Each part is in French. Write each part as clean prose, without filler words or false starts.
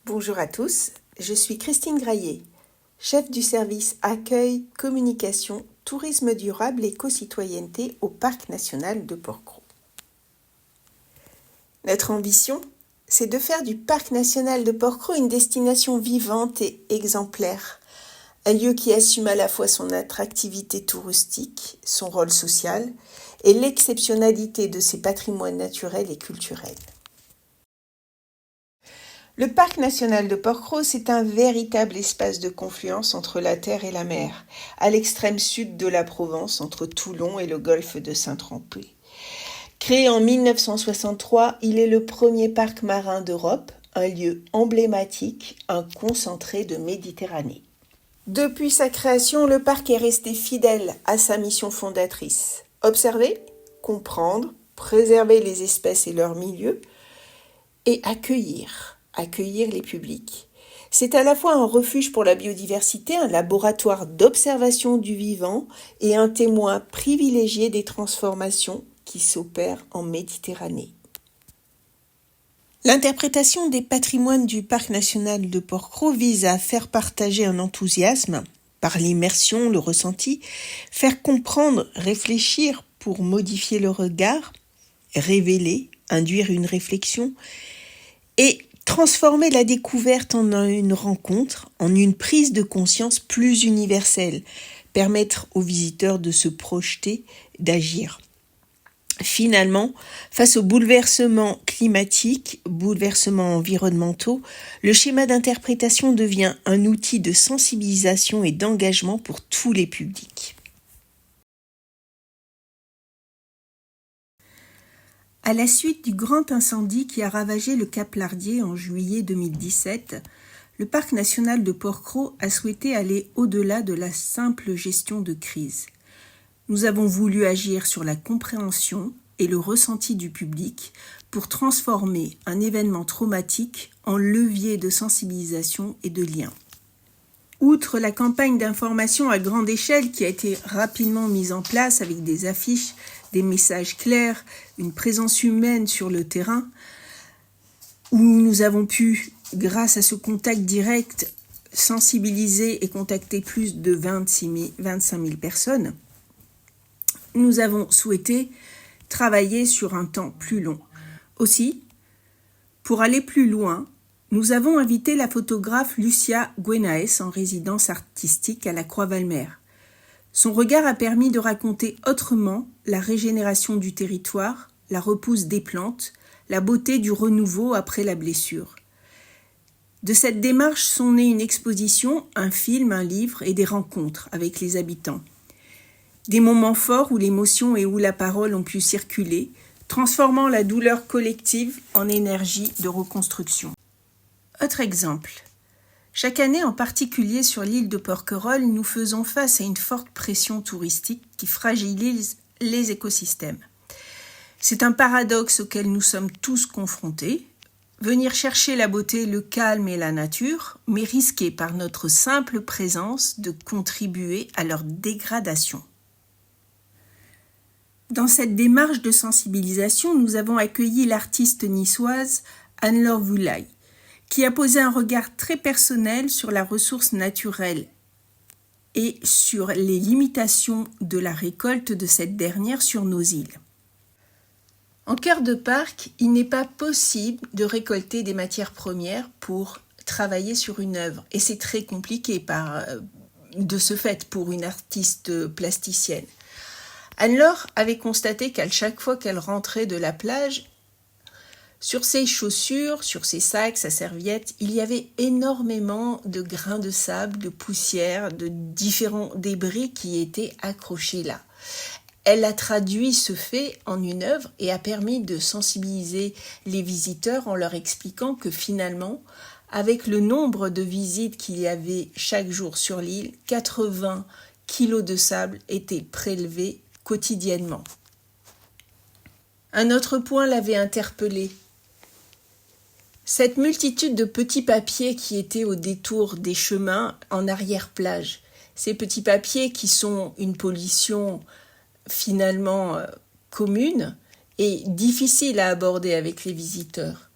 Bonjour à tous, je suis Christine Graillet, chef du service accueil, communication, tourisme durable et éco-citoyenneté au Parc national de Porquerolles. Notre ambition, c'est de faire du Parc national de Porquerolles une destination vivante et exemplaire, un lieu qui assume à la fois son attractivité touristique, son rôle social et l'exceptionnalité de ses patrimoines naturels et culturels. Le Parc national de Porquerolles, c'est un véritable espace de confluence entre la terre et la mer, à l'extrême sud de la Provence, entre Toulon et le golfe de Saint-Tropez. Créé en 1963, il est le premier parc marin d'Europe, un lieu emblématique, un concentré de Méditerranée. Depuis sa création, le parc est resté fidèle à sa mission fondatrice. Observer, comprendre, préserver les espèces et leurs milieux, et accueillir les publics. C'est à la fois un refuge pour la biodiversité, un laboratoire d'observation du vivant et un témoin privilégié des transformations qui s'opèrent en Méditerranée. L'interprétation des patrimoines du Parc national de Porquerolles vise à faire partager un enthousiasme par l'immersion, le ressenti, faire comprendre, réfléchir pour modifier le regard, révéler, induire une réflexion et transformer la découverte en une rencontre, en une prise de conscience plus universelle, permettre aux visiteurs de se projeter, d'agir. Finalement, face aux bouleversements climatiques, bouleversements environnementaux, le schéma d'interprétation devient un outil de sensibilisation et d'engagement pour tous les publics. À la suite du grand incendie qui a ravagé le Cap Lardier en juillet 2017, le Parc national de Porquerolles a souhaité aller au-delà de la simple gestion de crise. Nous avons voulu agir sur la compréhension et le ressenti du public pour transformer un événement traumatique en levier de sensibilisation et de lien. Outre la campagne d'information à grande échelle qui a été rapidement mise en place avec des affiches, des messages clairs, une présence humaine sur le terrain, où nous avons pu, grâce à ce contact direct, sensibiliser et contacter plus de 25 000 personnes, nous avons souhaité travailler sur un temps plus long. Aussi, pour aller plus loin, nous avons invité la photographe Lucia Gwenaes en résidence artistique à la Croix-Valmer. Son regard a permis de raconter autrement la régénération du territoire, la repousse des plantes, la beauté du renouveau après la blessure. De cette démarche sont nées une exposition, un film, un livre et des rencontres avec les habitants. Des moments forts où l'émotion et où la parole ont pu circuler, transformant la douleur collective en énergie de reconstruction. Autre exemple. Chaque année, en particulier sur l'île de Porquerolles, nous faisons face à une forte pression touristique qui fragilise les écosystèmes. C'est un paradoxe auquel nous sommes tous confrontés. Venir chercher la beauté, le calme et la nature, mais risquer par notre simple présence de contribuer à leur dégradation. Dans cette démarche de sensibilisation, nous avons accueilli l'artiste niçoise Anne-Laure Voulaille, qui a posé un regard très personnel sur la ressource naturelle et sur les limitations de la récolte de cette dernière sur nos îles. En cœur de parc, il n'est pas possible de récolter des matières premières pour travailler sur une œuvre, et c'est très compliqué de ce fait pour une artiste plasticienne. Anne-Laure avait constaté qu'à chaque fois qu'elle rentrait de la plage, sur ses chaussures, sur ses sacs, sa serviette, il y avait énormément de grains de sable, de poussière, de différents débris qui étaient accrochés là. Elle a traduit ce fait en une œuvre et a permis de sensibiliser les visiteurs en leur expliquant que finalement, avec le nombre de visites qu'il y avait chaque jour sur l'île, 80 kilos de sable étaient prélevés quotidiennement. Un autre point l'avait interpellée. Cette multitude de petits papiers qui étaient au détour des chemins en arrière-plage, ces petits papiers qui sont une pollution finalement commune et difficile à aborder avec les visiteurs.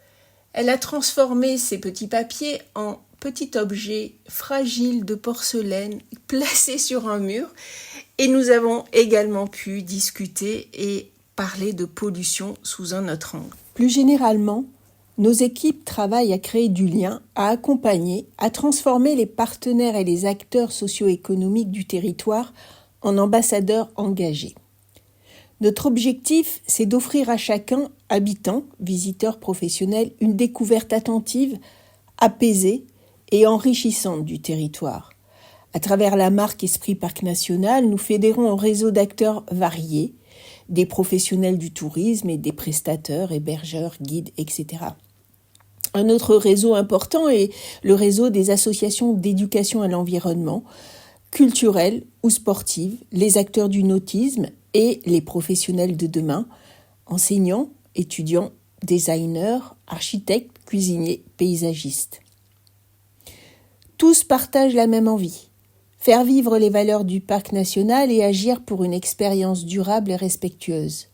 Elle a transformé ces petits papiers en petits objets fragiles de porcelaine placés sur un mur. Et nous avons également pu discuter et parler de pollution sous un autre angle. Plus généralement, nos équipes travaillent à créer du lien, à accompagner, à transformer les partenaires et les acteurs socio-économiques du territoire en ambassadeurs engagés. Notre objectif, c'est d'offrir à chacun, habitant, visiteur professionnel, une découverte attentive, apaisée et enrichissante du territoire. À travers la marque Esprit Parc National, nous fédérons un réseau d'acteurs variés, des professionnels du tourisme et des prestataires, hébergeurs, guides, etc. Un autre réseau important est le réseau des associations d'éducation à l'environnement, culturelles ou sportives, les acteurs du nautisme et les professionnels de demain, enseignants, étudiants, designers, architectes, cuisiniers, paysagistes. Tous partagent la même envie, faire vivre les valeurs du parc national et agir pour une expérience durable et respectueuse.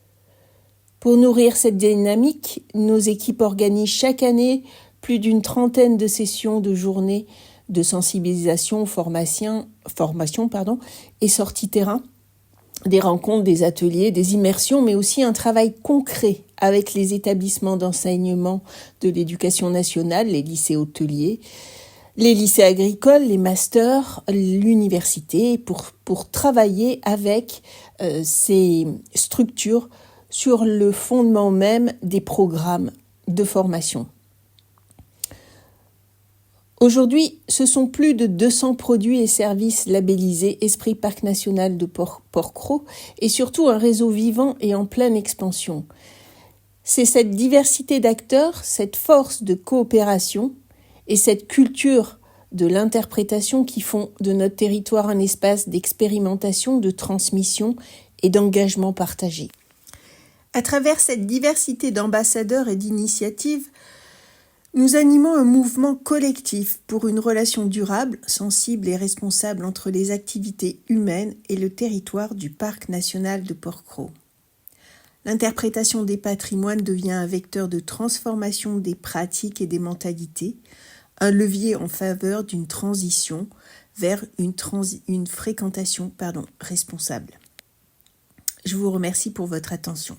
Pour nourrir cette dynamique, nos équipes organisent chaque année plus d'une trentaine de sessions de journées de sensibilisation, formation et sorties terrain, des rencontres, des ateliers, des immersions, mais aussi un travail concret avec les établissements d'enseignement de l'éducation nationale, les lycées hôteliers, les lycées agricoles, les masters, l'université, pour travailler avec ces structures sur le fondement même des programmes de formation. Aujourd'hui, ce sont plus de 200 produits et services labellisés Esprit Parc National de Porquerolles et surtout un réseau vivant et en pleine expansion. C'est cette diversité d'acteurs, cette force de coopération et cette culture de l'interprétation qui font de notre territoire un espace d'expérimentation, de transmission et d'engagement partagé. À travers cette diversité d'ambassadeurs et d'initiatives, nous animons un mouvement collectif pour une relation durable, sensible et responsable entre les activités humaines et le territoire du Parc national de Porquerolles. L'interprétation des patrimoines devient un vecteur de transformation des pratiques et des mentalités, un levier en faveur d'une transition vers une fréquentation responsable. Je vous remercie pour votre attention.